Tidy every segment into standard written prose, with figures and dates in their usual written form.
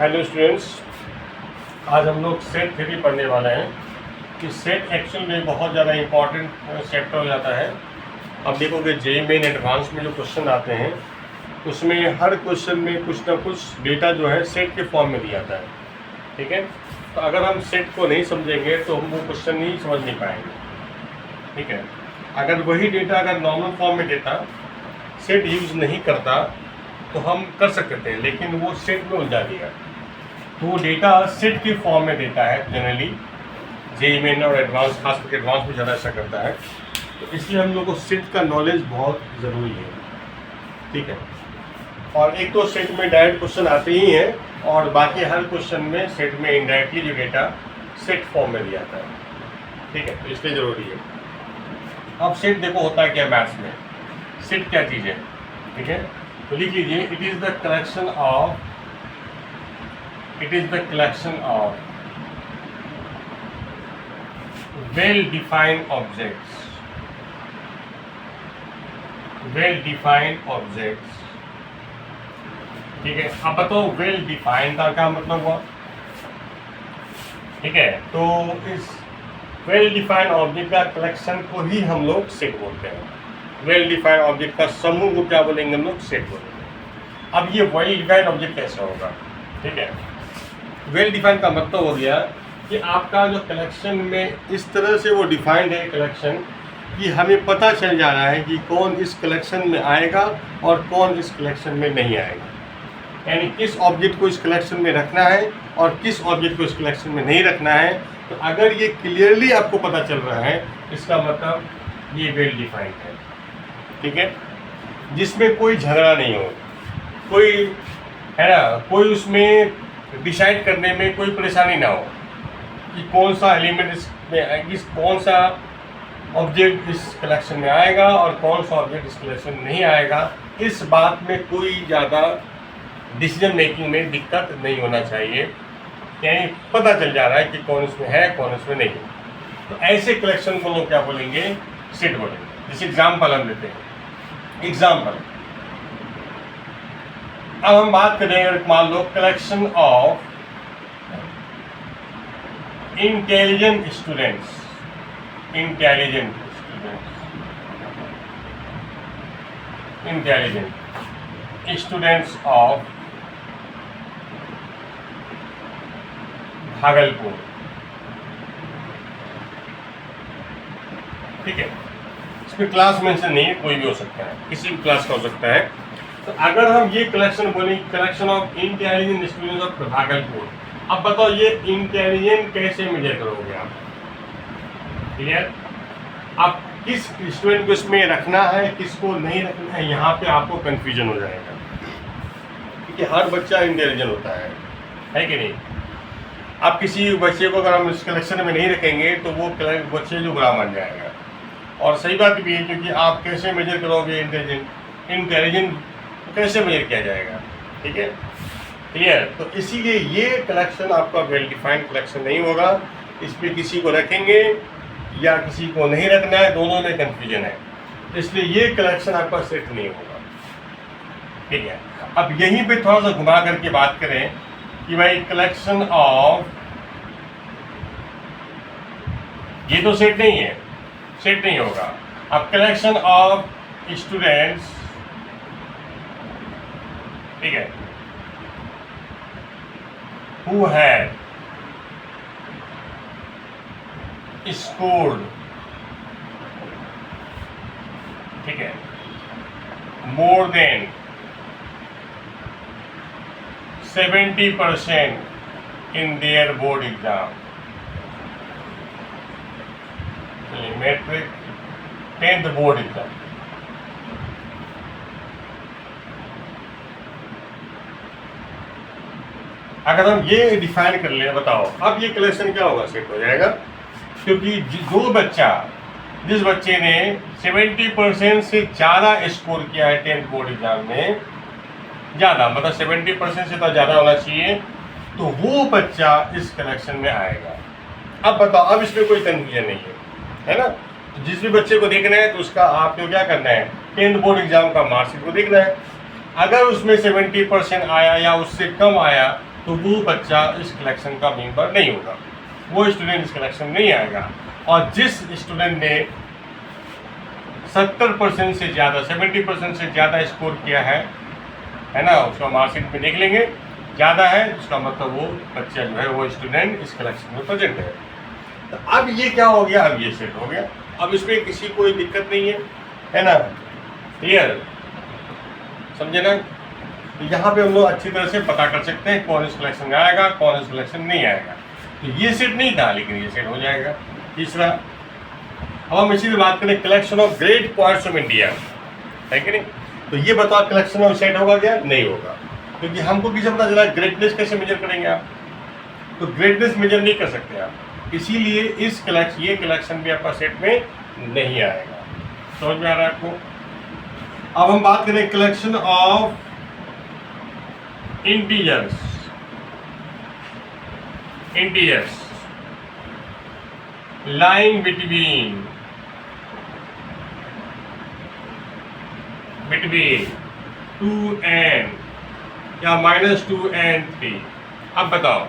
Hello students, आज हम लोग सेट थ्योरी पढ़ने वाले हैं कि सेट एक्चुअल में बहुत ज़्यादा इम्पॉर्टेंट चैप्टर हो जाता है। अब देखोगे जेईई मेन एडवांस में जो क्वेश्चन आते हैं उसमें हर क्वेश्चन में कुछ ना कुछ डेटा जो है सेट के फॉर्म में दिया जाता है। ठीक है, तो अगर हम सेट को नहीं समझेंगे तो हम वो क्वेश्चन ही समझ नहीं पाएंगे। ठीक है, अगर वही डेटा अगर नॉर्मल फॉर्म में देता, सेट यूज़ नहीं करता तो हम कर सकते थे, लेकिन वो सेट में उलझा दिया। तो वो डेटा सेट के फॉर्म में देता है जनरली, जेईई मेन और एडवांस, खास करके एडवांस में ज़्यादा ऐसा करता है। तो इसलिए हम लोग को सेट का नॉलेज बहुत ज़रूरी है। ठीक है, और एक तो सेट में डायरेक्ट क्वेश्चन आते ही हैं और बाकी हर क्वेश्चन में सेट में इनडायरेक्टली जो डेटा सेट फॉर्म में दिया जाता है। ठीक है, तो इसलिए ज़रूरी है। अब सेट देखो होता है क्या मैथ्स में, सेट क्या चीज़ है। ठीक है, तो लिख लीजिए, it is the collection of well defined objects. ठीक है, अब बताओ वेल डिफाइंड का क्या मतलब हुआ। ठीक है, तो इस वेल डिफाइंड ऑब्जेक्ट का कलेक्शन को ही हम लोग सेट बोलते हैं। वेल डिफाइंड ऑब्जेक्ट का समूह को क्या बोलेंगे हम लोग, सेट बोलेंगे। अब ये वेल डिफाइंड ऑब्जेक्ट कैसे होगा। ठीक है, वेल डिफाइंड का मतलब हो गया कि आपका जो कलेक्शन में इस तरह से वो डिफाइंड है कलेक्शन कि हमें पता चल जा रहा है कि कौन इस कलेक्शन में आएगा और कौन इस कलेक्शन में नहीं आएगा। यानी किस ऑब्जेक्ट को इस कलेक्शन में रखना है और किस ऑब्जेक्ट को इस कलेक्शन में नहीं रखना है। तो अगर ये क्लियरली आपको पता चल रहा है, इसका मतलब ये वेल डिफाइंड है। ठीक है, जिसमें कोई झगड़ा नहीं हो, कोई है ना, कोई उसमें डिसाइड करने में कोई परेशानी ना हो कि कौन सा एलिमेंट इसमें, कौन सा ऑब्जेक्ट इस कलेक्शन में आएगा और कौन सा ऑब्जेक्ट इस कलेक्शन में नहीं आएगा। इस बात में कोई ज़्यादा डिसीजन मेकिंग में दिक्कत नहीं होना चाहिए। यानी पता चल जा रहा है कि कौन इसमें है कौन इसमें नहीं है। तो ऐसे कलेक्शन को लोग क्या बोलेंगे, सेट बोलेंगे। जैसे एग्जाम्पल हम लेते हैं, एग्जाम्पल अब हम बात करें, मान लो collection of intelligent students of Bhagalpur. ठीक है, इसमें क्लास मेंशन नहीं है, कोई भी हो सकता है, किसी भी क्लास का हो सकता है। तो अगर हम ये कलेक्शन बोलें, collection of intelligent students of Bhagalpur, अब बताओ ये इंटेलिजेंट कैसे मेजर करोगे आप। क्लियर, आप किस स्टूडेंट को इसमें रखना है किसको नहीं रखना है, यहाँ पे आपको कंफ्यूजन हो जाएगा। क्योंकि हर बच्चा इंटेलिजेंट होता है कि नहीं। आप किसी बच्चे को अगर हम इस कलेक्शन में नहीं रखेंगे तो वो बच्चे जो बुरा मान जाएगा। और सही बात भी है, क्योंकि आप कैसे मेजर करोगे इंटेलिजेंट कैसे मेजर किया जाएगा। ठीक है, क्लियर। तो इसीलिए ये कलेक्शन आपका वेल डिफाइंड कलेक्शन नहीं होगा। इस पर किसी को रखेंगे या किसी को नहीं रखना है, दोनों में कंफ्यूजन है, इसलिए ये कलेक्शन आपका सेट नहीं होगा। ठीक है, अब यहीं पे थोड़ा सा घुमा करके बात करें कि भाई कलेक्शन ऑफ, ये तो सेट नहीं है, सेट नहीं होगा। अब कलेक्शन ऑफ स्टूडेंट्स, ठीक है, who had scored, ठीक है, more than 70% in their board exam, metric 10th board exam। अगर हम ये डिफाइन कर लें, बताओ अब ये कलेक्शन क्या होगा, सेट हो जाएगा। क्योंकि जिस बच्चे ने 70% से ज़्यादा स्कोर किया है 10th बोर्ड एग्जाम में, ज़्यादा मतलब 70% से तो ज़्यादा होना चाहिए, तो वो बच्चा इस कलेक्शन में आएगा। अब बताओ, अब इसमें कोई कन्फ्यूजन नहीं है ना। तो जिस भी बच्चे को देखना है तो उसका आपको क्या करना है, 10th बोर्ड एग्जाम का मार्कशीट को देखना है। अगर उसमें 70% आया या उससे कम आया तो वो बच्चा इस कलेक्शन का मेंबर नहीं होगा, वो स्टूडेंट इस कलेक्शन में नहीं आएगा। और जिस स्टूडेंट ने 70% से ज़्यादा 70% से ज़्यादा स्कोर किया है ना, उसका मार्कशीट में देख लेंगे, ज़्यादा है उसका मतलब वो बच्चा जो है वो स्टूडेंट इस कलेक्शन में प्रेजेंट है। तो अब ये क्या हो गया, अब ये सेट हो गया, अब इसमें किसी कोई दिक्कत नहीं है ना, क्लियर, समझे ना। तो यहाँ पे हम लोग अच्छी तरह से पता कर सकते हैं कौन इस कलेक्शन में आएगा, कौन इस कलेक्शन में नहीं आएगा। तो ये सेट नहीं था लेकिन ये सेट हो जाएगा। तीसरा, अब हम इसी से बात करें collection of great points of India, है कि नहीं। तो ये बताओ कलेक्शन ऑफ सेट होगा क्या, नहीं होगा, क्योंकि हमको किसे पता चला ग्रेटनेस कैसे मेजर करेंगे आप, तो ग्रेटनेस मेजर नहीं कर सकते आप, इसीलिए ये कलेक्शन भी आपका सेट में नहीं आएगा। समझ में आ रहा है आपको। अब हम बात करें collection of integers lying between 2 and या -2 and 3। अब बताओ,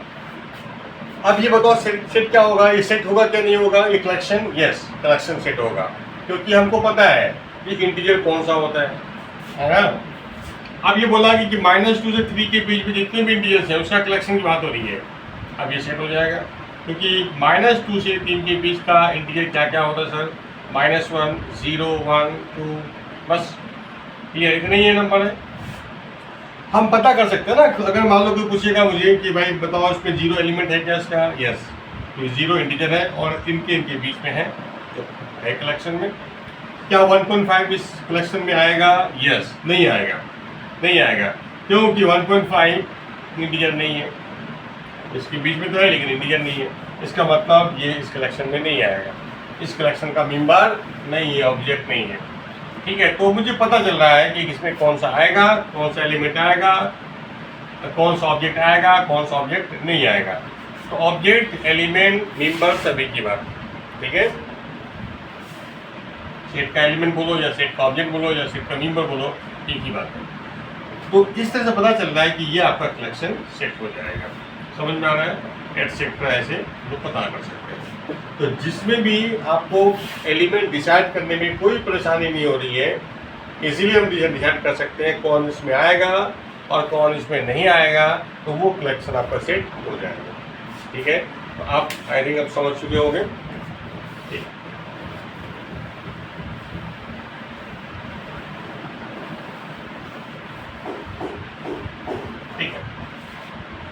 अब ये बताओ सेट क्या होगा, ये सेट होगा क्या नहीं होगा, ये कलेक्शन, यस कलेक्शन सेट होगा, क्योंकि हमको पता है कि इंटीजर कौन सा होता है ना। अब ये बोला कि -2 से 3 के बीच में जितने भी इंटीजर्स हैं उसका कलेक्शन की बात हो रही है, अब ये सेट हो जाएगा, क्योंकि -2 से 3 के बीच का इंटीजर क्या क्या होता है सर, -1, 0, 1, 2, बस क्लियर, इतने ही नंबर है। हम पता कर सकते हैं ना, अगर मान लो कोई पूछेगा मुझे कि भाई बताओ इसमें 0 एलिमेंट है क्या इसका, यस तो 0 इंटीजर है और इनके बीच में है तो है कलेक्शन में। क्या 1.5 इस कलेक्शन में आएगा, यस नहीं आएगा, क्योंकि 1.5 इंटीजर नहीं है, इसके बीच में तो है लेकिन इंटीजर नहीं है, इसका मतलब ये इस कलेक्शन में नहीं आएगा, इस कलेक्शन का मेंबर नहीं है, ऑब्जेक्ट नहीं है, ठीक है। तो मुझे पता चल रहा है कि इसमें कौन सा आएगा, कौन सा एलिमेंट आएगा, कौन सा ऑब्जेक्ट आएगा, कौन सा ऑब्जेक्ट नहीं आएगा। तो ऑब्जेक्ट, एलिमेंट, मेंबर सभी की बात, ठीक है। सेट का एलिमेंट बोलो या सेट का ऑब्जेक्ट बोलो या सेट का मेंबर बोलो, एक ही बात है। तो इस तरह से पता चल रहा है कि ये आपका कलेक्शन सेट हो जाएगा। समझ में आ रहा है, एटसेट्रा ऐसे लोग पता कर सकते हैं। तो जिसमें भी आपको एलिमेंट डिसाइड करने में कोई परेशानी नहीं हो रही है, इसीलिए हम डिसाइड कर सकते हैं कौन इसमें आएगा और कौन इसमें नहीं आएगा, तो वो कलेक्शन आपका सेट हो जाएगा, ठीक है। तो आप आई थिंक अब समझ चुके होंगे, ठीक है।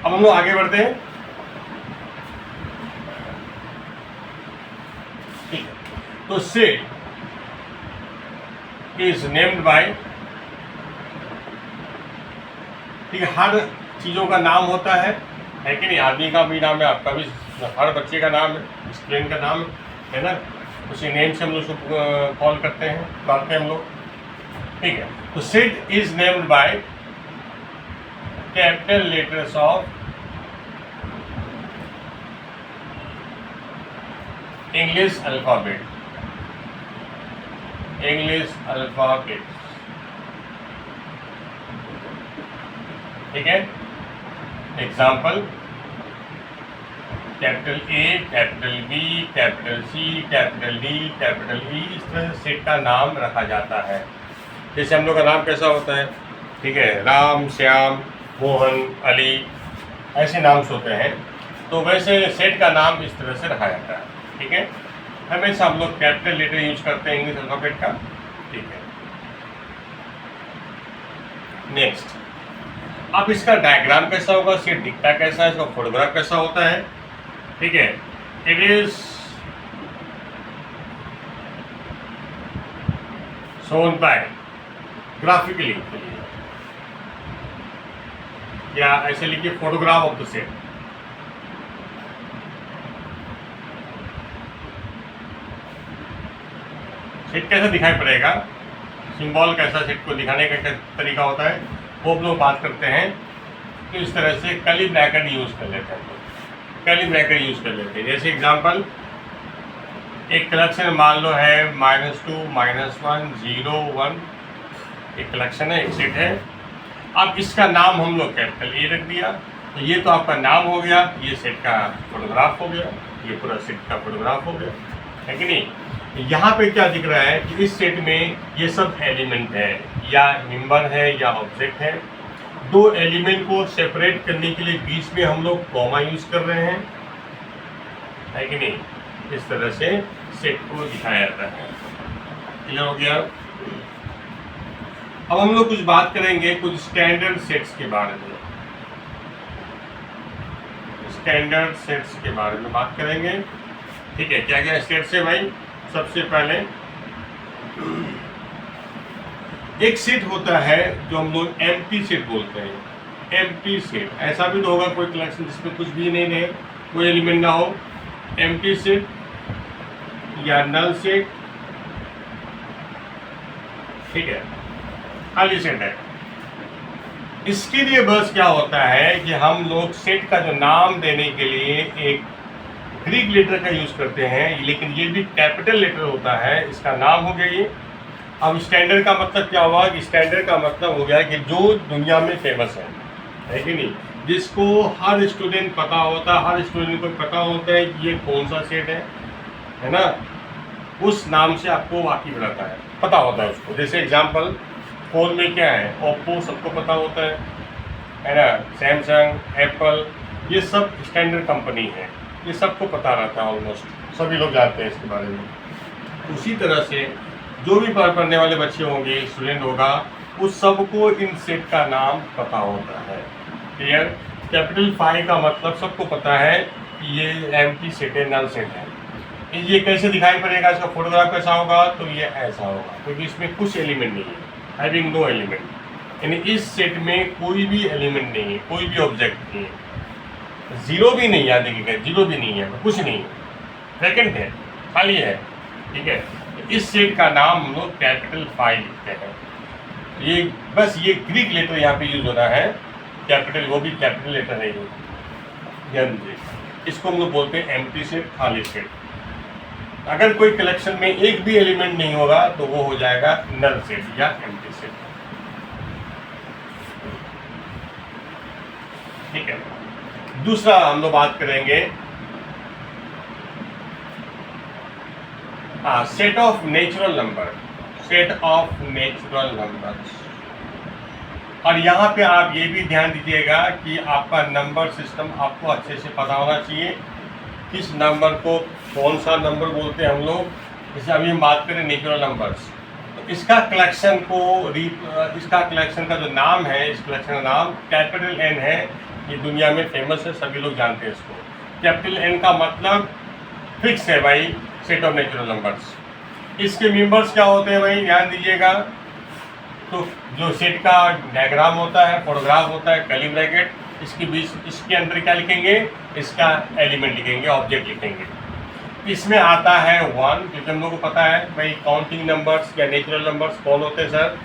अब हम लोग आगे बढ़ते हैं, ठीक है। तो सेट इज नेम्ड बाय, ठीक है, हर चीज़ों का नाम होता है कि नहीं, आदमी का भी नाम है, आपका भी, हर बच्चे का नाम है, स्टूडेंट का नाम है ना, उसी नेम से हम लोग उसको कॉल करते हैं, बुलाते हैं हम लोग, ठीक है। तो set is named by capital letters of English alphabet, ठीक है। Example capital A, capital B, capital C, capital D, capital E, इस तरह सेट का नाम रखा जाता है। जैसे हम लोग का नाम कैसा होता है, ठीक है, राम, श्याम, मोहन, अली, ऐसे नाम होते हैं, तो वैसे सेट का नाम इस तरह से रखा जाता है, ठीक है। हमेशा हम लोग कैपिटल लेटर यूज करते हैं इंग्लिश अल्फ़ाबेट का, ठीक है। नेक्स्ट, अब इसका डायग्राम कैसा होगा, सेट दिखता कैसा है, इसका फोटोग्राफ कैसा होता है, ठीक है। It is shown by graphically, या ऐसे लिखिए photograph of the set. Set कैसा दिखाई पड़ेगा, सिंबल कैसा सेट को दिखाने का क्या तरीका होता है, वो हम लोग बात करते हैं। तो इस तरह से कर्ली ब्रैकेट यूज़ कर लेते हैं, कर्ली ब्रैकेट यूज़ कर लेते हैं। जैसे एग्जांपल, एक कलेक्शन मान लो है -2, -1, 0, 1, एक कलेक्शन है, एक सेट है। अब इसका नाम हम लोग कैपिटल A रख दिया तो ये तो आपका नाम हो गया, ये सेट का फोटोग्राफ हो गया, ये पूरा सेट का फोटोग्राफ हो गया, है कि नहीं। यहाँ पे क्या दिख रहा है कि इस सेट में ये सब एलिमेंट है या मेंबर है या ऑब्जेक्ट है। दो एलिमेंट को सेपरेट करने के लिए बीच में हम लोग कॉमा यूज कर रहे हैं, है कि नहीं। इस तरह से सेट को दिखाया जाता है। क्लियर हो गया। अब हम लोग कुछ बात करेंगे कुछ स्टैंडर्ड सेट्स के बारे में। स्टैंडर्ड सेट्स के बारे में बात करेंगे, ठीक है। क्या क्या सेट्स है भाई। सबसे पहले एक सेट होता है जो हम लोग एम्प्टी सेट बोलते हैं। एम्प्टी सेट ऐसा भी तो होगा कोई कलेक्शन जिसमें कुछ भी नहीं है, कोई एलिमेंट ना हो। एम्प्टी सेट या नल सेट, ठीक है, खाली सेट है। इसके लिए बस क्या होता है कि हम लोग सेट का जो नाम देने के लिए एक ग्रीक लेटर का यूज करते हैं, लेकिन ये भी कैपिटल लेटर होता है। इसका नाम हो गया ये। अब स्टैंडर्ड का मतलब क्या हुआ कि स्टैंडर्ड का मतलब हो गया कि जो दुनिया में फेमस है कि नहीं, जिसको हर स्टूडेंट पता होता है, हर स्टूडेंट को पता होता है कि ये कौन सा सेट है ना, उस नाम से आपको वाकिफ रहता है, पता होता है उसको। जैसे एग्जांपल फोन में क्या है, ओप्पो सबको पता होता है ना, सैमसंग, एप्पल, ये सब स्टैंडर्ड कंपनी है, ये सबको पता रहता है, ऑलमोस्ट सभी लोग जानते हैं इसके बारे में। उसी तरह से जो भी पढ़ने वाले बच्चे होंगे, स्टूडेंट होगा, उस सबको इन सेट का नाम पता होता है। क्लियर। कैपिटल 5 का मतलब सबको पता है कि ये एम्प्टी सेट है, नल सेट है। ये कैसे दिखाई पड़ेगा, इसका फोटोग्राफ कैसा होगा, तो ये ऐसा होगा, क्योंकि इसमें कुछ एलिमेंट नहीं है, हैविंग नो एलिमेंट। यानी इस सेट में कोई भी एलिमेंट नहीं है, कोई भी ऑब्जेक्ट नहीं है, जीरो भी नहीं है, देखिएगा जीरो भी नहीं है, कुछ नहीं है, वैकेंट है, खाली है, ठीक है। इस सेट का नाम हम लोग कैपिटल 5 लिखते हैं। ये बस ये ग्रीक लेटर यहाँ पे यूज हो रहा है, कैपिटल, वो भी कैपिटल लेटर नहीं है, ध्यान दीजिए। इसको हम लोग बोलते हैं एम्प्टी सेट, खाली सेट। अगर कोई कलेक्शन में एक भी एलिमेंट नहीं होगा तो वो हो जाएगा नल सेट या एम्प्टी सेट, ठीक है। दूसरा हम लोग बात करेंगे set of natural number, set of natural numbers. और यहाँ पे आप ये भी ध्यान दीजिएगा कि आपका नंबर सिस्टम आपको अच्छे से पता होना चाहिए, किस नंबर को कौन सा नंबर बोलते हैं हम लोग। जैसे अभी हम बात करें नेचुरल नंबर्स, तो इसका कलेक्शन इसका कलेक्शन का जो नाम है, इस कलेक्शन का नाम कैपिटल एन है। ये दुनिया में फेमस है, सभी लोग जानते हैं इसको। कैपिटल एन का मतलब फिक्स है भाई, सेट ऑफ नेचुरल नंबर्स। इसके मेंबर्स क्या होते हैं भाई, ध्यान दीजिएगा। तो जो सेट का डायग्राम होता है, फोटोग्राफ होता है, कर्ली ब्रैकेट, इसके बीच, इसके अंदर क्या लिखेंगे, इसका एलिमेंट लिखेंगे, ऑब्जेक्ट लिखेंगे। इसमें आता है 1, क्योंकि हम लोग को पता है भाई काउंटिंग नंबर्स या नेचुरल नंबर्स कौन होते हैं सर,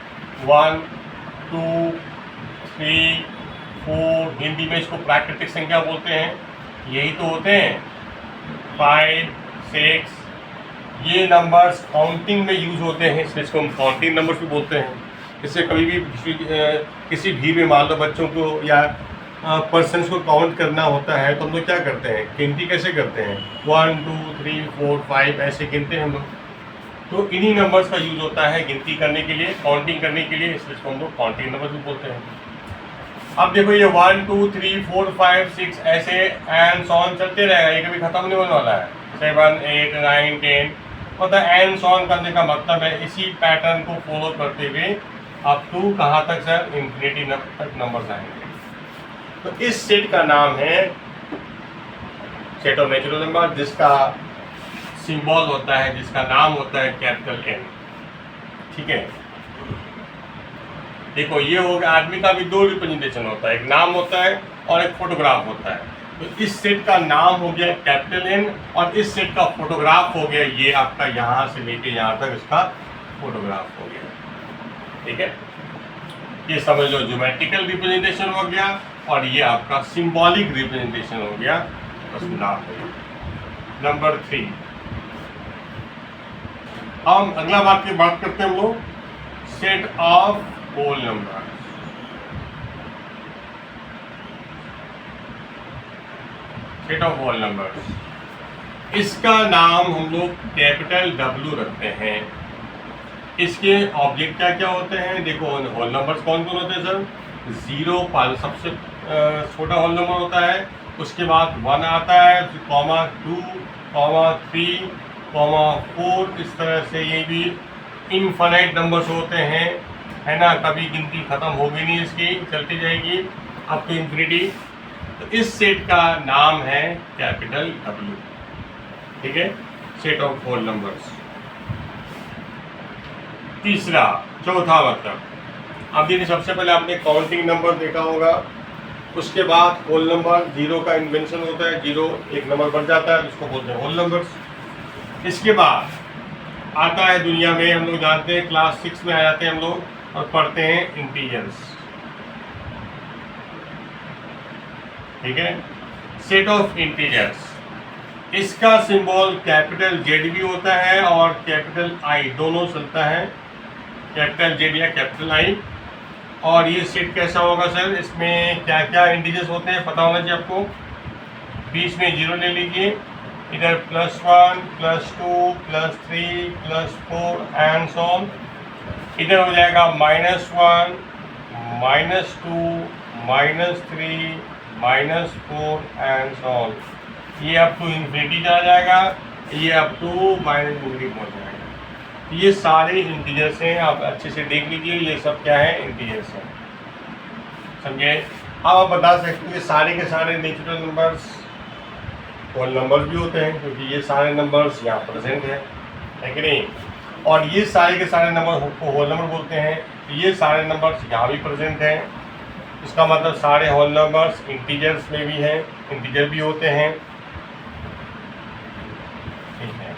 1, 2, 3, 4, हिंदी में इसको प्राकृतिक संख्या बोलते हैं, यही तो होते हैं। 5, 6, ये नंबर्स काउंटिंग में यूज होते हैं, इसलिए इसको हम काउंटिंग नंबर्स भी बोलते हैं। इससे कभी भी किसी भीड़ में मान लो बच्चों को या पर्सन्स को काउंट करना होता है, तो हम लोग क्या करते हैं, गिनती कैसे करते हैं, 1, 2, 3, 4, 5 ऐसे गिनते हैं हम लोग। तो इन्हीं नंबर्स का यूज होता है गिनती करने के लिए, काउंटिंग करने के लिए, इसलिए इसको हम लोग काउंटिंग नंबर्स भी बोलते हैं। अब देखो ये 1, 2, 3, 4, 5, 6 ऐसे एंड सॉन चलते रहेगा, ये कभी खत्म नहीं होने वाला है। 7, 8, 9, 10, मतलब एंड सॉन करने का मतलब है इसी पैटर्न को फॉलो करते हुए अप टू कहाँ तक सर, इन्फिनिटी तक नंबर्स आएंगे। तो इस सेट का नाम है सेट ऑफ नेचुरल नंबर, जिसका सिंबल होता है, जिसका नाम होता है कैपिटल एन, ठीक है। देखो ये हो गया, आदमी का भी 2 रिप्रेजेंटेशन होता है, एक नाम होता है और एक फोटोग्राफ होता है। तो इस सेट का नाम हो गया कैपिटल एन और इस सेट का फोटोग्राफ हो गया ये आपका, यहाँ से लेके यहाँ तक इसका फोटोग्राफ हो गया, ठीक है। ये समझ लो ज्योमेट्रिकल रिप्रेजेंटेशन हो गया और ये आपका सिंबॉलिक रिप्रेजेंटेशन हो गया, बस नाम हो गया। नंबर 3, हम अगला बात करते हैं हम लोग set of whole number. Set of whole numbers, इसका नाम हम लोग कैपिटल W रखते हैं। इसके ऑब्जेक्ट क्या क्या होते हैं? देखो होल नंबर्स कौन कौन होते हैं सर? 0 सबसे छोटा होल नंबर होता है, उसके बाद 1 आता है, कॉमा 2, कॉमा 3, कॉमा 4, इस तरह से ये भी इनफाइनाइट नंबर्स होते हैं, है ना। कभी गिनती खत्म होगी नहीं, इसकी चलती जाएगी अप टू इंफिनिटी। तो इस सेट का नाम है कैपिटल W, ठीक है, सेट ऑफ होल नंबर्स। तीसरा, चौथा मतलब, अब देखिए सबसे पहले आपने काउंटिंग नंबर देखा होगा, उसके बाद होल नंबर, 0 का इन्वेंशन होता है, 0 एक नंबर बन जाता है, उसको बोलते हैं होल नंबर्स। इसके बाद आता है दुनिया में, हम लोग जानते हैं, क्लास 6 में आ जाते हैं हम लोग और पढ़ते हैं इंटीजर्स, ठीक है, सेट ऑफ इंटीजर्स। इसका सिंबल कैपिटल Z भी होता है और कैपिटल I, दोनों चलता है, कैपिटल Z या कैपिटल I। और ये सेट कैसा होगा सर? इसमें क्या क्या इंटीजर्स होते हैं पता होना चाहिए आपको। बीच में 0 ले लीजिए, इधर +1, +2, +3, +4 एंड सो ऑन। इधर हो जाएगा -1, -2, -3, -4 एंड सो ऑन। ये अप टू इन्फिनिटी चला जाएगा, ये अप टू -∞ पहुँच जाएगा। ये सारे इंटीजर्स हैं, आप अच्छे से देख लीजिए, ये सब क्या है? इंटीजर्स हैं, समझे। अब आप बता सकते हैं ये सारे के सारे नेचुरल नंबर्स होल नंबर्स भी होते हैं, क्योंकि ये सारे नंबर्स यहाँ प्रेजेंट है कि नहीं। और ये सारे के सारे नंबर को होल नंबर बोलते हैं, ये सारे नंबर्स यहाँ भी प्रेजेंट हैं। इसका मतलब सारे होल नंबर्स इंटीजर्स में भी हैं, इंटीजर भी होते हैं, ठीक है।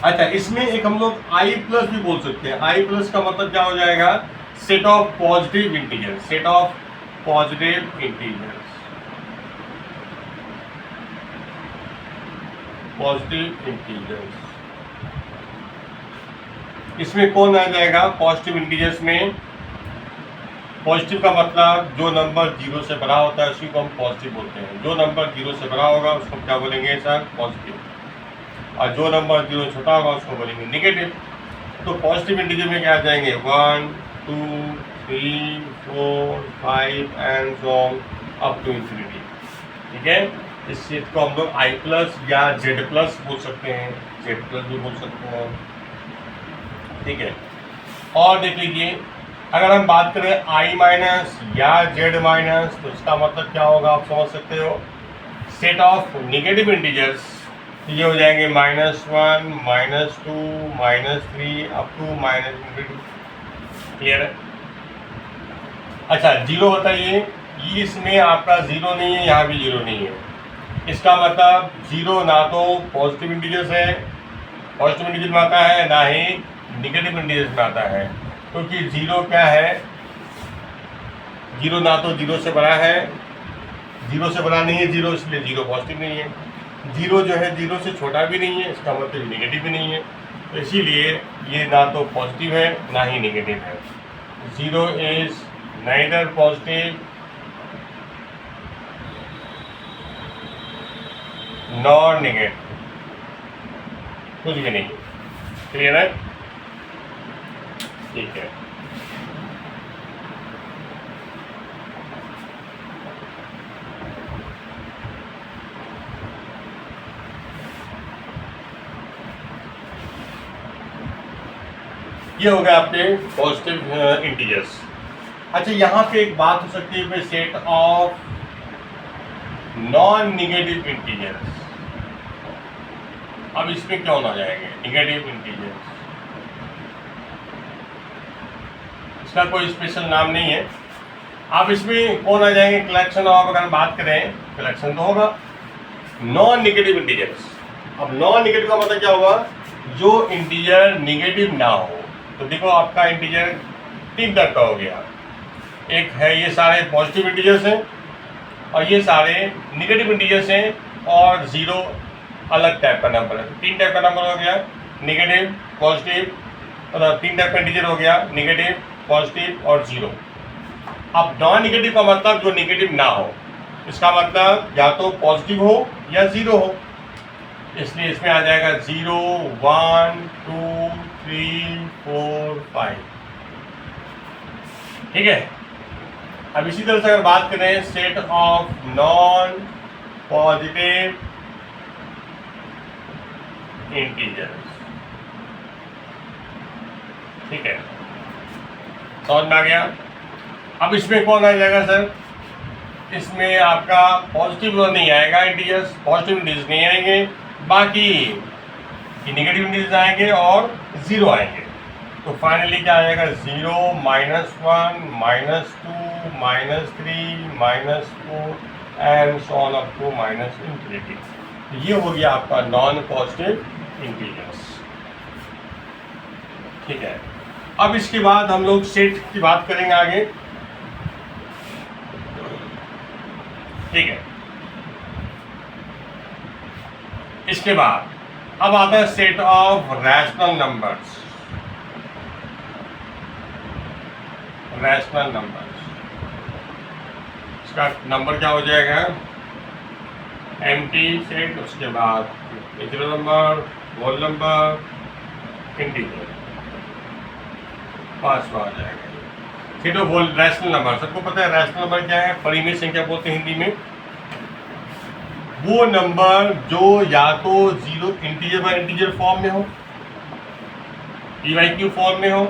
अच्छा, इसमें एक हम लोग I+ भी बोल सकते हैं। I+ का मतलब क्या हो जाएगा? Set of positive integers, set of positive integers, positive integers. इसमें कौन आ जाएगा पॉजिटिव इंटीजर्स में? पॉजिटिव का मतलब जो नंबर 0 से बड़ा होता है उसी को हम पॉजिटिव बोलते हैं। जो नंबर 0 से बड़ा होगा उसको क्या बोलेंगे सर? पॉजिटिव। और जो नंबर 0 छोटा होगा उसको बोलेंगे निगेटिव। तो पॉजिटिव इंटीजर में क्या आ जाएंगे? 1, 2, 3, 4, 5 and so on up to infinity, ठीक है। इस चीज को हम लोग I+ या Z+ बोल सकते हैं, Z+ भी बोल सकते हैं, ठीक है। और देख लीजिए, अगर हम बात करें I- या Z-, तो इसका मतलब क्या होगा आप समझ सकते हो। सेट ऑफ नेगेटिव इंटीजर्स, ये हो जाएंगे -1, -2, -3 अप टू -∞, क्लियर है। अच्छा, 0 बताइए, ये इसमें आपका 0 नहीं है, यहाँ भी 0 नहीं है। इसका मतलब 0 ना तो पॉजिटिव इंटीजर्स है, पॉजिटिव इंटीजर में आता है, ना ही निगेटिव इंटीजर्स में आता है, क्योंकि 0 क्या है? 0 ना तो 0 से बड़ा है, 0 से बड़ा नहीं है 0, इसलिए 0 पॉजिटिव नहीं है। 0 जो है 0 से छोटा भी नहीं है, इसका मतलब निगेटिव भी नहीं है, तो इसीलिए ये ना तो पॉजिटिव है ना ही निगेटिव है। 0 is neither positive nor negative, कुछ भी नहीं, क्लियर है, ठीक है। ये हो गया आपके पॉजिटिव इंटीजर्स। अच्छा, यहाँ पे एक बात हो सकती है भाई, set of non negative integers. अब इसमें क्या होना जाएंगे? निगेटिव इंटीजर्स, इसका कोई स्पेशल नाम नहीं है। अब इसमें कौन आ जाएंगे? कलेक्शन ऑफ, अगर हम बात करें कलेक्शन तो होगा नॉन निगेटिव इंटीजर्स। अब नॉन निगेटिव का मतलब क्या होगा? जो इंटीजर निगेटिव ना हो। तो देखो आपका इंटीजर 3 टाइप का हो गया, एक है ये सारे पॉजिटिव इंटीजर्स हैं, और ये सारे निगेटिव इंटीजर्स हैं, और 0 अलग टाइप का नंबर है। 3 टाइप का नंबर हो गया, निगेटिव, पॉजिटिव, मतलब 3 टाइप का इंटीजर हो गया, निगेटिव, पॉजिटिव और 0, अब नॉन नेगेटिव का मतलब जो नेगेटिव ना हो, इसका मतलब या तो पॉजिटिव हो या ज़ीरो हो, इसलिए इसमें आ जाएगा 0 1 2 3 4 5। ठीक है। अब इसी तरह से अगर बात करें set of non positive integers, ठीक है, समझ में आ गया। अब इसमें कौन आ जाएगा सर? इसमें आपका पॉजिटिव नहीं आएगा, इंटीजर्स पॉजिटिव इंटीजर्स नहीं आएंगे, बाकी नेगेटिव इंटीजर्स आएंगे और ज़ीरो आएंगे। तो फाइनली क्या आएगा? 0 -1 -2 -3 -4 and so on up to -infinity। ये हो गया आपका नॉन पॉजिटिव इंटीजर्स। ठीक है। अब इसके बाद हम लोग सेट की बात करेंगे आगे। ठीक है। इसके बाद अब आता है set of rational numbers. Rational numbers, इसका नंबर क्या हो जाएगा? एम्प्टी सेट, उसके बाद natural number, whole number, integer, पांचवा आ जाएगा set of whole rational number. सबको पता है रैशनल नंबर क्या है? परिमेय संख्या बोलते हैं हिंदी में। वो नंबर जो या तो zero integer by integer form में हो, पी/क्यू फॉर्म में हो।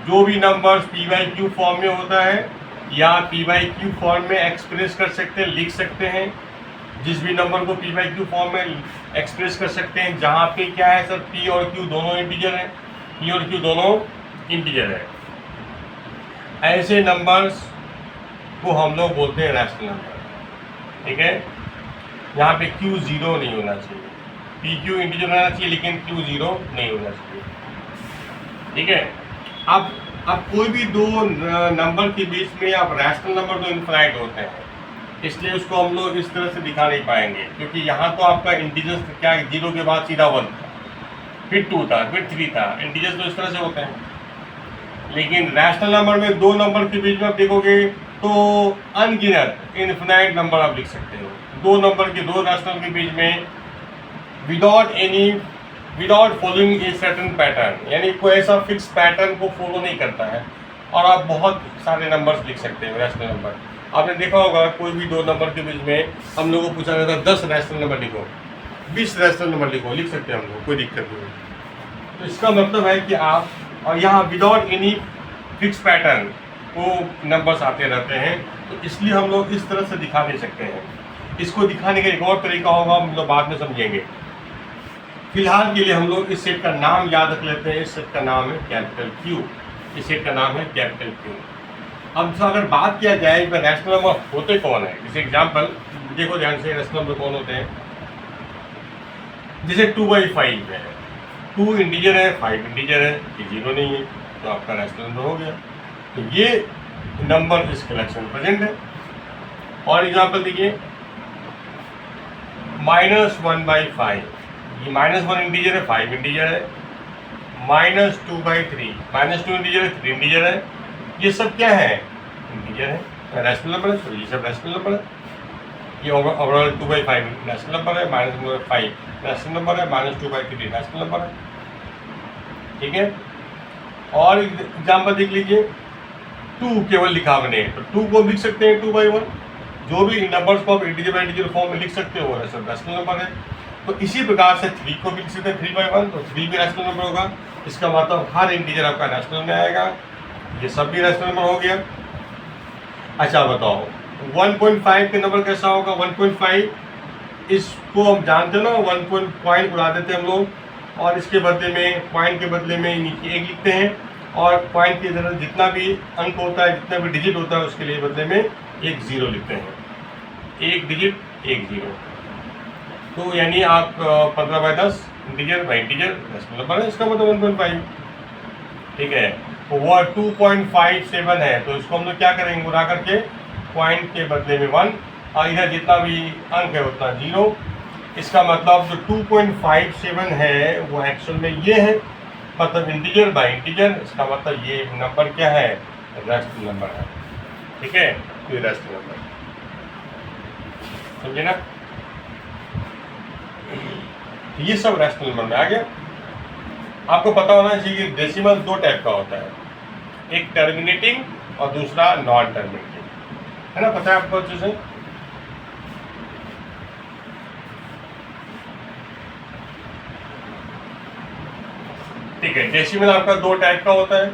जो भी नंबर पी/क्यू फॉर्म में होता है या पी/क्यू फॉर्म में एक्सप्रेस कर सकते हैं, लिख सकते हैं। जिस भी नंबर को पी/क्यू फॉर्म में एक्सप्रेस कर सकते हैं, जहाँ पे क्या है सर, पी और क्यू दोनों इंटीजर है, पी और क्यू दोनों इंटीजर है, ऐसे नंबर्स को हम लोग बोलते हैं रैशनल नंबर। ठीक है। यहाँ पे क्यू ज़ीरो नहीं होना चाहिए, पी क्यू इंटीजर होना चाहिए लेकिन क्यू ज़ीरो नहीं होना चाहिए। ठीक है। अब कोई भी दो नंबर के बीच में अब रैशनल नंबर तो इनफाइनाइट होते हैं, इसलिए उसको हम लोग इस तरह से दिखा नहीं पाएंगे, क्योंकि यहाँ तो आपका इंटीजर्स क्या, जीरो के बाद सीधा 1 था, फिर 2 था, फिर 3 था। इंटीजर्स तो इस तरह से होते हैं। लेकिन रैशनल नंबर में दो नंबर के बीच में आप देखोगे तो अनगिनत इनफिनाइट नंबर आप लिख सकते हो। दो नंबर के, दो रैशनल के बीच में without following a certain pattern, यानी कोई ऐसा फिक्स पैटर्न को फॉलो नहीं करता है, और आप बहुत सारे नंबर्स लिख सकते हो रैशनल नंबर। आपने देखा होगा कोई भी दो नंबर के बीच में हम लोगों को पूछा जाता है 10 रैशनल नंबर लिखो, 20 रैशनल नंबर लिखो, लिख सकते हैं हम लोग, कोई दिक्कत नहीं। तो इसका मतलब है कि आप, और यहाँ विदाउट एनी फिक्स पैटर्न को नंबर्स आते रहते हैं, तो इसलिए हम लोग इस तरह से दिखा नहीं सकते हैं। इसको दिखाने का एक और तरीका होगा, हम लोग बाद में समझेंगे। फिलहाल के लिए हम लोग इस सेट का नाम याद रख लेते हैं। इस सेट का नाम है कैपिटल क्यू। इस सेट का नाम है कैपिटल क्यू। अब अगर बात किया जाए कि रैशनल नंबर होते कौन है, जैसे एग्जाम्पल देखो ध्यान से, रैशनल नंबर कौन होते हैं? जैसे 2/5 है, 2 इंटीजर है, 5 इंटीजर है, ये जीरो नहीं है, तो आपका रैशनल नंबर हो गया। तो ये नंबर इस कलेक्शन में प्रेजेंट है। और एग्जाम्पल देखिए, -1/5, ये -1 इंटीजर है, 5 इंटीजर है। -2/3, -2 इंटीजर है, 3 इंटीजर है। ये सब क्या है? इंटीजर है, रैशनल नंबर है, तो ये सब रैशनल नंबर है। ये ओवरऑल 2/5 रैशनल नंबर है, -1/5 रैशनल नंबर है, -2/3 रैशनल नंबर है। ठीक है। और एग्जाम्पल देख लीजिए, 2 केवल लिखा हमने, तो 2 को लिख सकते हैं 2/1। जो भी नंबर्स को आप इंटीजर बाय इंटीजर फॉर्म में लिख सकते हो वो सब रैशनल नंबर है। तो इसी प्रकार से 3 को भी लिख सकते हैं 3/1, तो 3 भी रैशनल नंबर होगा। इसका मतलब हर इंटीजर आपका रैशनल में आएगा। ये सब भी रैशनल नंबर हो गया। अच्छा बताओ 1.5 के नंबर कैसा होगा? 1.5 इसको हम जानते हो ना, 1 पॉइंट उड़ा देते हैं हम लोग, और इसके बदले में, पॉइंट के बदले में नीचे 1 लिखते हैं, और पॉइंट के इधर जितना भी अंक होता है, जितना भी डिजिट होता है, उसके लिए बदले में 1 0 लिखते हैं। 1 डिजिट 1 0, तो यानी आप 15/10 integer by integer rational number है, इसका मतलब 1.5। ठीक है। तो वो 2.57 है, तो इसको हम लोग क्या करेंगे, उड़ा करके पॉइंट के बदले में 1, और इधर जितना भी अंक है उतना 0। इसका मतलब जो 2.57 है वो एक्चुअल में ये है, मतलब इंटीजर बाय इंटीजर। इसका मतलब ये नंबर क्या है? रैशनल नंबर है। ठीक है, तो ये रैशनल नंबर, समझे ना। ये सब रैशनल नंबर में आ गया। आपको पता होना चाहिए कि डेसिमल दो टाइप का होता है, एक टर्मिनेटिंग और दूसरा नॉन टर्मिनेटिंग, है ना, पता है आपको अच्छे से। ठीक है, डेसिमल आपका दो टाइप का होता है,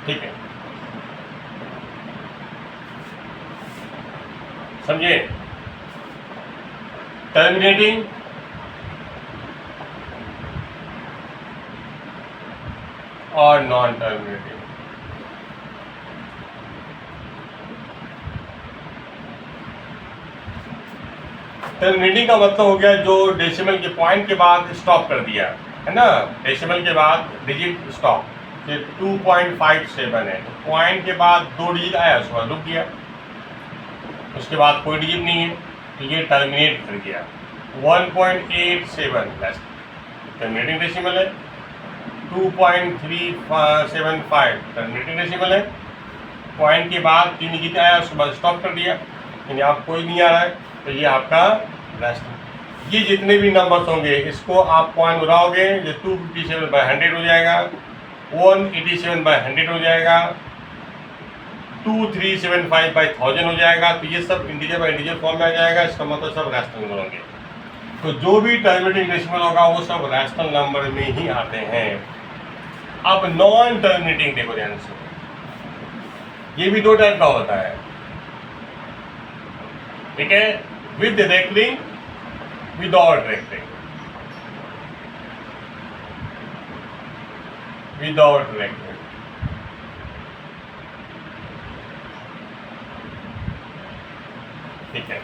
ठीक है, समझे। टर्मिनेटिंग और नॉन टर्मिनेटिंग। टर्मिनेटिंग का मतलब हो गया जो डेसिमल के पॉइंट के बाद स्टॉप कर दिया, है ना, डेसिमल के बाद डिजिट स्टॉप, ये 2.57 है, पॉइंट के बाद दो डिजिट आया उसके बाद रुक गया, उसके बाद कोई डिजिट नहीं है, तो ये टर्मिनेट कर गया। 1.87 टर्मिनेटिंग डेसिमल है, 2.375 टर्मिनेटिंग डेसिमल है, पॉइंट के बाद तीन डिजिट आया उसके बाद स्टॉप कर दिया, यानी आप कोई नहीं आ रहा है, तो ये आपका रैशनल। ये जितने भी नंबर्स होंगे इसको आप पॉइंट उड़ाओगे, ये 257/100 हो जाएगा, 187/100 हो जाएगा, 2375/1000 हो जाएगा, तो ये सब इंटीजर बाय इंटीजर फॉर्म में आ जाएगा, इसका मतलब सब रैशनल नंबर होंगे। तो जो भी टर्मिनेटिंग डेसिमल होगा वो सब रैशनल नंबर में ही आते हैं। अब नॉन टर्मिनेटिंग देखो ध्यान से, ये भी दो टाइप का होता है, ठीक है, with recurring, without recurring, without recurring. ठीक है,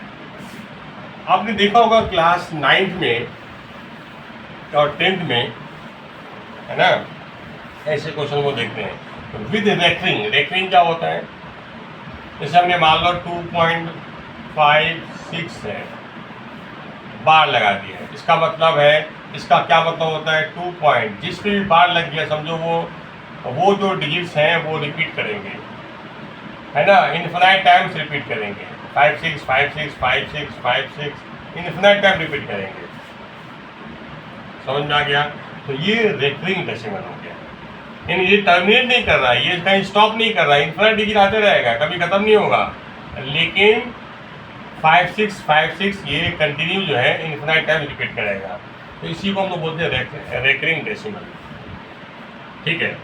आपने देखा होगा क्लास 9th में और 10th में, है ना, ऐसे क्वेश्चन को देखते हैं। तो विद रेकरिंग, रेकरिंग क्या होता है, जैसे हमने मान लो 2.56 है, बार लगा दिया है, इसका मतलब है, इसका क्या मतलब होता है, 2 पॉइंट जिस पे भी बार लग गया समझो वो जो डिजिट्स हैं वो रिपीट करेंगे, है ना, इन्फिनाइट टाइम्स रिपीट करेंगे, 5 6 5 6 5 6 5 6 इन्फिनाइट टाइम रिपीट करेंगे, समझ में आ गया। तो ये रेकरिंग डेसिमल हो गया, यानी ये टर्मिनेट नहीं कर रहा है, ये कहीं स्टॉप नहीं कर रहा है, इन्फिनाइट डिजिट आते रहेगा, कभी खत्म नहीं होगा, लेकिन 5 6 5 6 ये कंटिन्यू जो है इन्फिनाइट टाइम रिपीट करेगा, तो इसी को हम लोग बोलते हैं रेकरिंग डेसिमल, ठीक है।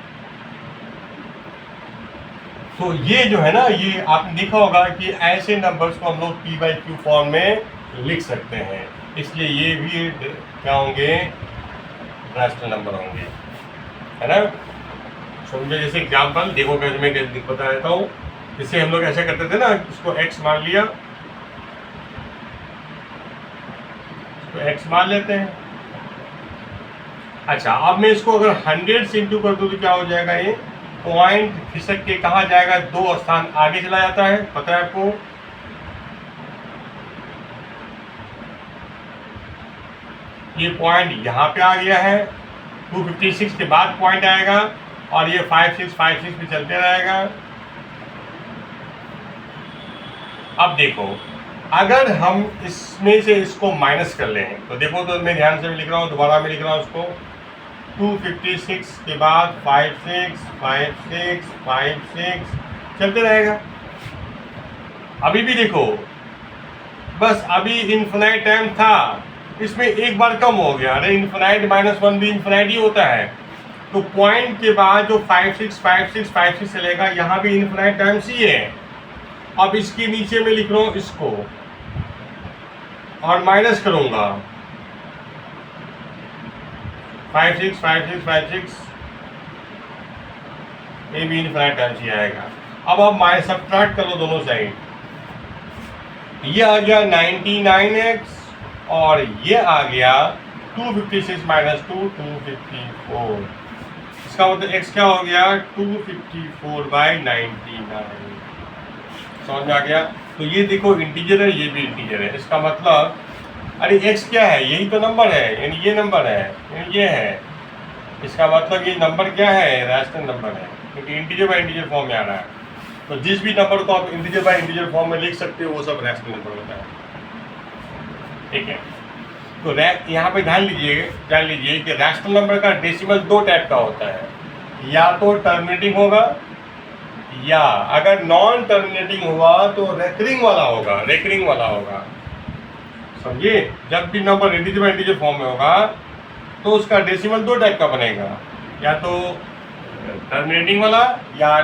तो ये जो है ना, ये आपने देखा होगा कि ऐसे नंबर्स को हम लोग P/Q फॉर्म में लिख सकते हैं, इसलिए ये भी क्या होंगे, रैशनल नंबर होंगे, है ना। समझे, जैसे एग्जाम्पल देखो कैसे मैं बता देता हूँ, इससे हम लोग ऐसे करते थे ना, इसको x मान लिया, इसको x मान लेते हैं। अच्छा, अब मैं इसको अगर 100 से इंटू कर दूँ तो क्या हो जाएगा, ये पॉइंट खिसक के कहाँ जाएगा, 2 स्थान आगे चला जाता है, पता है आपको। ये पॉइंट यहाँ पे आ गया है, 256 के बाद पॉइंट आएगा और ये 5 6 5 6 पे चलते रहेगा। अब देखो, अगर हम इसमें से इसको माइनस कर लें तो देखो, तो मैं ध्यान से भी लिख रहा हूँ, दोबारा मैं लिख रहा हूँ उसको, 256 के बाद 5 6 5 6 5 6 चलते रहेगा। अभी भी देखो, बस अभी इन्फिनाइट टाइम था, इसमें एक बार कम हो गया, अरे इन्फिनाइट -1 भी इन्फिनाइट ही होता है, तो पॉइंट के बाद जो 5 6 5 6 5 6 चलेगा, यहाँ भी इन्फिनाइट टाइम सी है। अब इसके नीचे में लिख रहा हूँ इसको और माइनस करूँगा, 5 6 5 6 5 6, ये भी इन्फिनाइट टाइम सी आएगा। अब आप माइनस सब्ट्रैक्ट कर लो दोनों साइड, ये आ गया 99x और ये आ गया 256 -2 254, इसका मतलब x क्या हो गया, 254/99। समझ में आ गया। तो ये देखो इंटीजर है, ये भी इंटीजर है, इसका मतलब अरे x क्या है, यही तो नंबर है, यानी ये नंबर है, यानी ये है। इसका मतलब ये नंबर क्या है, रैशनल नंबर है, क्योंकि इंटीजर बाय इंटीजर फॉर्म में आ रहा है। तो जिस भी नंबर को आप इंटीजर बाय इंटीजर फॉर्म में लिख सकते हो वो सब रैशनल नंबर होता है, ठीक है। तो यहाँ पे जान लीजिए कि रैशनल नंबर का डेसिमल दो टाइप का होता है, या तो टर्मिनेटिंग होगा, या अगर नॉन टर्मिनेटिंग हुआ तो रेकरिंग वाला होगा, समझिए। जब भी number integer by integer form में होगा तो उसका डेसिमल दो टाइप का बनेगा, या तो टर्मिनेटिंग वाला, या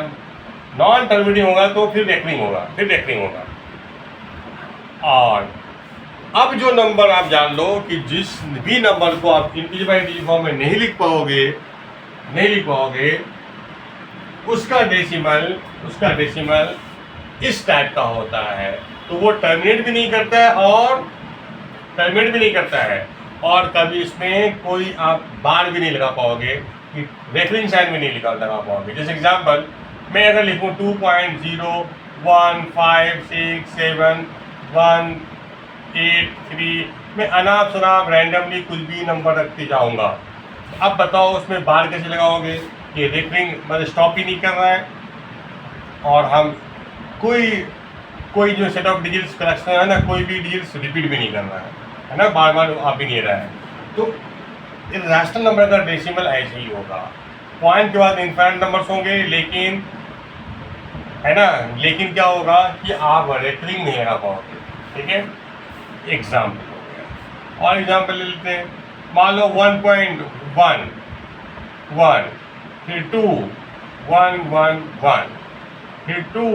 नॉन टर्मिनेटिंग होगा तो फिर रेकरिंग होगा। और अब जो नंबर आप जान लो कि जिस भी नंबर को आप इंटीजर बाय इंटीजर फॉर्म में नहीं लिख पाओगे, उसका डेसिमल इस टाइप का होता है। तो वो टर्मिनेट भी नहीं करता है और कभी इसमें कोई आप बार भी नहीं लगा पाओगे, कि रेकरिंग साइन भी नहीं लगा पाओगे। जैसे एग्जांपल, मैं अगर लिखूँ 2.015671183, मैं अनाप शनाप रैंडमली कुछ भी नंबर रखते जाऊँगा। अब बताओ उसमें बार कैसे लगाओगे, ये रेकरिंग मतलब स्टॉप ही नहीं कर रहा है, और हम कोई जो सेट ऑफ डिजिट्स कलेक्शन है ना, कोई भी डिजिट्स रिपीट भी नहीं कर रहा है ना, बार बार आ भी नहीं रहा है। तो रैशनल नंबर का डेसिमल ऐसे ही होगा, पॉइंट के बाद इनफाइनाइट नंबर्स होंगे, लेकिन क्या होगा कि आप रेकरिंग नहीं लगा पाओगे, ठीक है। एग्जाम्पल हो गया, और एग्जाम्पल ले लेते हैं। मान लो 1.1, फिर 2, 1 1 1, फिर 2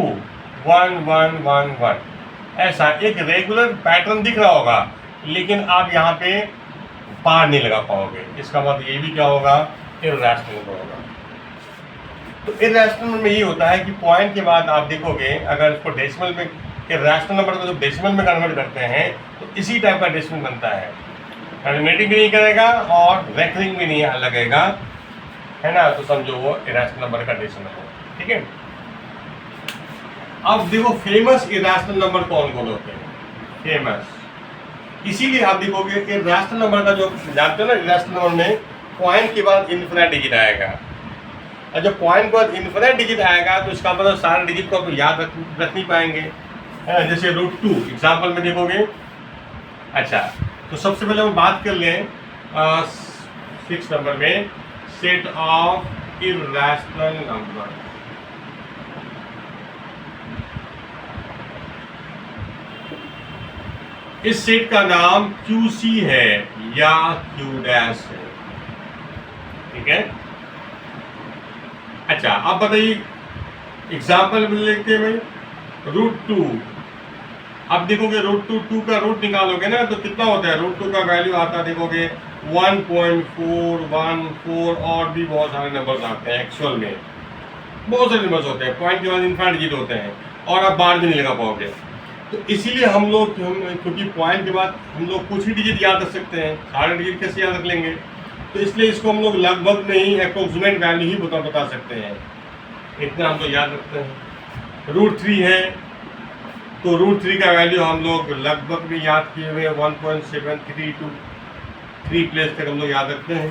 1 1 1 1। ऐसा एक रेगुलर पैटर्न दिख रहा होगा, लेकिन आप यहाँ पे पार नहीं लगा पाओगे। इसका मतलब ये भी क्या होगा, इर्रेशनल नंबर होगा। तो इर्रेशनल नंबर में ये होता है कि पॉइंट के बाद आप देखोगे, अगर इसको डेसिमल में, इर्रेशनल नंबर को जब डेसिमल में कन्वर्ट करते हैं तो इसी टाइप का डेसिमल बनता है, टर्मिनेटिंग भी नहीं करेगा और रेकरिंग भी नहीं लगेगा, है ना। तो समझो वो इर्रेशनल नंबर का डेसिमल है, ठीक है। अब देखो फेमस इर्रेशनल नंबर कौन होते हैं, फेमस। इसीलिए आप देखोगे कि इर्रेशनल नंबर का जो जानते हो ना, इर्रेशनल नंबर में पॉइंट के बाद इन्फिनिट डिजिट आएगा, और जब पॉइंट के बाद इन्फिनिट डिजिट आएगा तो इसका मतलब सारे डिजिट को आप याद रख नहीं पाएंगे, है। जैसे √2 एग्जाम्पल में देखोगे। अच्छा, तो सबसे पहले हम बात कर लें 6 नंबर में, सेट ऑफ इर्रेशनल नंबर। इस सेट का नाम QC है या Q' है, ठीक है। अच्छा, अब बताइए एग्जाम्पल में लिखते हैं √2। अब देखोगे √2 का रूट निकालोगे ना, तो कितना होता है, √2 का वैल्यू आता है, देखोगे 1.414, और भी बहुत सारे नंबर्स आते हैं। एक्चुअल में बहुत सारे नंबर्स होते हैं, पॉइंट के बाद इनफाइनाइट डिजिट होते हैं, और आप बार भी नहीं लगा पाओगे। तो इसीलिए हम लोग क्योंकि पॉइंट के बाद हम लोग कुछ ही डिजिट याद रख सकते हैं, सारे डिजिट कैसे याद रख लेंगे, तो इसलिए इसको हम लोग लगभग नहीं, अप्रोक्सीमेट वैल्यू ही बता सकते हैं, इतना हम लोग याद रखते हैं। √3 है, तो √3 का वैल्यू हम लोग लगभग भी याद किए हुए 1.732 प्लेस तक हम लोग याद रखते हैं,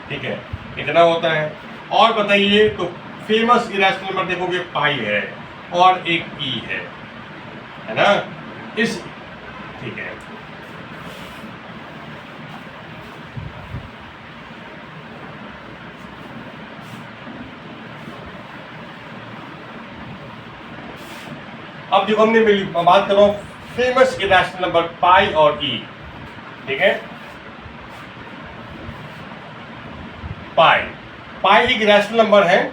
ठीक है, इतना होता है। और बताइए, तो फेमस इरेशनल नंबर देखोगे पाई है और एक ई है ना, इस, ठीक है। अब देखो हमने बात कर रहा हूँ फेमस इरेशनल नंबर पाई और ई, ठीक है। पाई एक इरेशनल नंबर है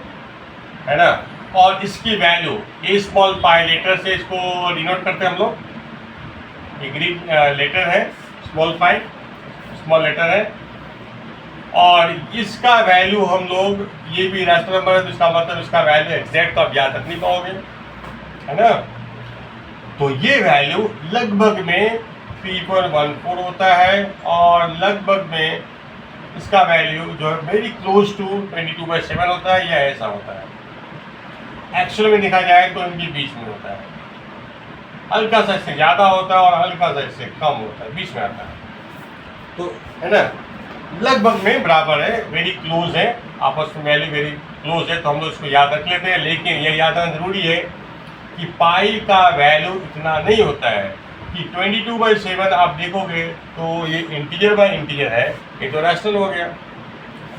ना, और इसकी वैल्यू ए स्मॉल पाई लेटर से इसको डिनोट करते हैं हम लोग, ये ग्रीक लेटर है, स्मॉल पाई स्मॉल लेटर है, और इसका वैल्यू हम लोग, ये भी इरेशनल नंबर है तो इसका मतलब इसका वैल्यू एग्जैक्ट तो आप याद रख नहीं पाओगे, है ना। तो ये वैल्यू लगभग में 3.14 होता है, और लगभग में इसका वैल्यू जो है वेरी क्लोज टू 22/7 होता है, या ऐसा होता है। एक्चुअल में देखा जाए तो इनके बीच में होता है, हल्का सा इससे ज़्यादा होता है और हल्का सा इससे कम होता है, बीच में आता है। तो है ना, लगभग में बराबर है, वेरी क्लोज है, आपस में वैल्यू वेरी क्लोज है, तो हम लोग इसको याद रख लेते हैं। लेकिन ये याद रखना जरूरी है कि पाई का वैल्यू इतना नहीं होता है कि 22/7 आप देखोगे तो ये इंटीजर बाय इंटीजर है, ये तो रैशनल हो गया,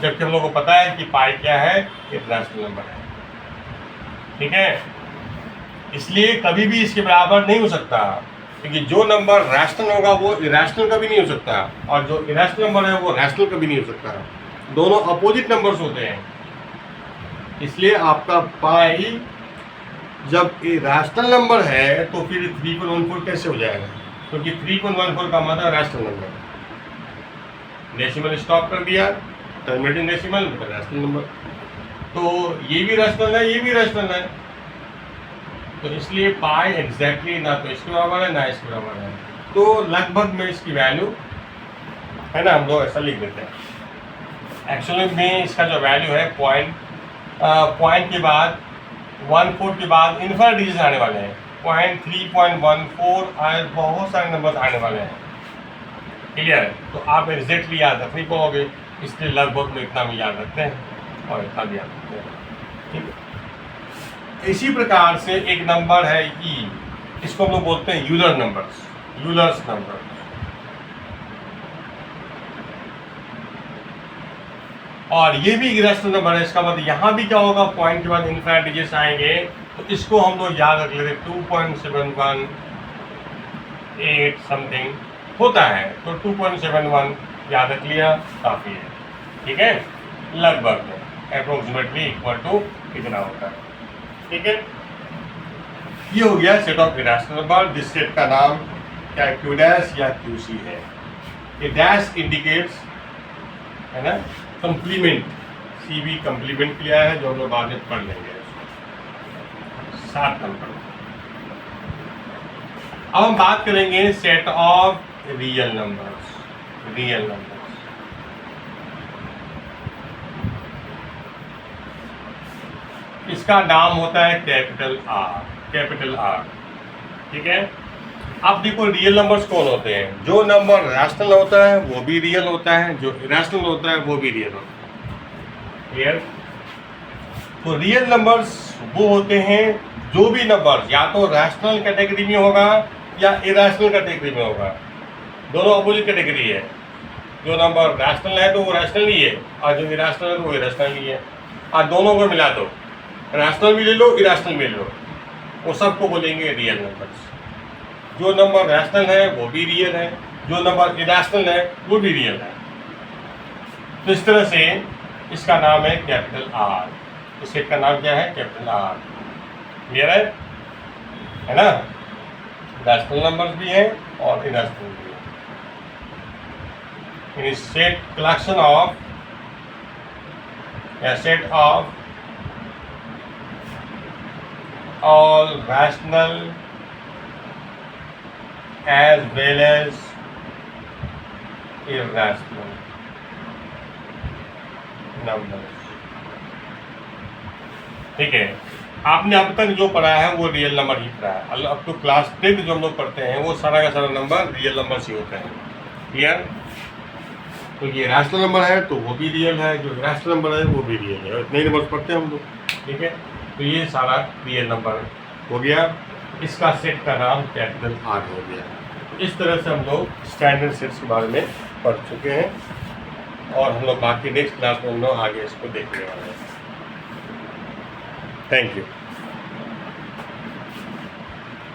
जबकि हम लोग को पता है कि पाई क्या है, ये रैशनल नंबर है। ठीक है, इसलिए कभी भी इसके बराबर नहीं हो सकता, क्योंकि जो नंबर रैशनल होगा वो इरेशनल कभी नहीं हो सकता, और जो इरेशनल नंबर है वो रैशनल कभी नहीं हो सकता। दोनों अपोजिट नंबर्स होते हैं। इसलिए आपका पाई जब इरेशनल नंबर है तो फिर 3.14 कैसे हो जाएगा, क्योंकि 3.14 का मतलब रैशनल नंबर, डेसिमल स्टॉप कर दिया, टर्मिनेटिंग डेसिमल रैशनल नंबर, तो ये भी रैशनल है, ये भी रैशनल है। तो इसलिए पाई एग्जैक्टली ना तो इसके बराबर है ना इसके बराबर है, तो लगभग में इसकी वैल्यू है ना, हम लोग ऐसा लिख देते हैं। एक्चुअली में इसका जो वैल्यू है पॉइंट के बाद 1/4 के बाद इन्फिनिट डिजिट आने वाले हैं, 0.3.14 बहुत सारे नंबर आने वाले हैं। क्लियर है, तो आप एग्जैक्टली याद रख नहीं पाओगे, इसलिए लगभग में इतना भी याद रखते हैं और इतना भी याद रखते हैं। ठीक है, इसी प्रकार से एक नंबर है ई, इसको हम लोग बोलते हैं यूलर नंबर्स, यूलर्स नंबर। और ये भी इरेशनल नंबर है, इसका मतलब यहाँ भी क्या होगा, पॉइंट के बाद इनफाइनाइट डिजिट्स आएंगे, तो इसको हम लोग याद रख लेते, 2.718 समथिंग होता है, तो 2.71 याद रख लिया, काफ़ी है। ठीक है, लगभग में अप्रोक्सीमेटली इक्वल टू इतना होता है। ठीक है, ये हो गया सेट ऑफ इरेशनल नंबर। जिस सेट का नाम क्या क्यू डैश या क्यू सी है। ये डैश इंडिकेट्स है ना कंप्लीमेंट, सी भी कंप्लीमेंट किया है, जो हम लोग बाद में पढ़ लेंगे 7 नंबर। अब हम बात करेंगे set of real numbers, real numbers. इसका नाम होता है कैपिटल आर, कैपिटल आर। ठीक है, अब देखो रियल नंबर्स कौन होते हैं, जो नंबर रैशनल होता है वो भी रियल होता है, जो इरेशनल होता है वो भी रियल होता है। क्लियर, तो रियल नंबर्स वो होते हैं जो भी नंबर या तो रैशनल कैटेगरी में होगा या इरेशनल कैटेगरी में होगा, दोनों अपोजिट कैटेगरी है। जो नंबर रैशनल है तो वो रैशनल ही है, और जो इरेशनल है तो वो इरेशनल ही है, और दोनों को मिला दो, रैशनल भी ले लो इरेशनल भी ले लो, वो सबको बोलेंगे रियल नंबर्स। जो नंबर रैशनल है वो भी रियल है, जो नंबर इरेशनल है वो भी रियल है। तो इस तरह से इसका नाम है कैपिटल आर, इस सेट का नाम क्या है, कैपिटल आर। क्लियर है ना, रैशनल नंबर्स भी हैं और इरेशनल भी है। इन सेट कलेक्शन ऑफ या set of all rational as well as irrational numbers। ठीक है, आपने अब तक जो पढ़ा है वो रियल नंबर ही पढ़ा है, अब तो क्लास 10 जो हम लोग पढ़ते हैं वो सारा का सारा नंबर रियल नंबर ही होते हैं। क्लियर, तो ये रैशनल नंबर है तो वो भी रियल है, जो इरेशनल नंबर है वो भी रियल है, इतने नंबर पढ़ते हैं हम लोग। ठीक है, तो ये सारा रियल नंबर हो गया, इसका सेट का नाम कैपिटल आर हो गया। तो इस तरह से हम लोग स्टैंडर्ड सेट्स के बारे में पढ़ चुके हैं, और हम लोग बाकी नेक्स्ट क्लास में हम लोग आगे इसको देखने वाले हैं। Thank you.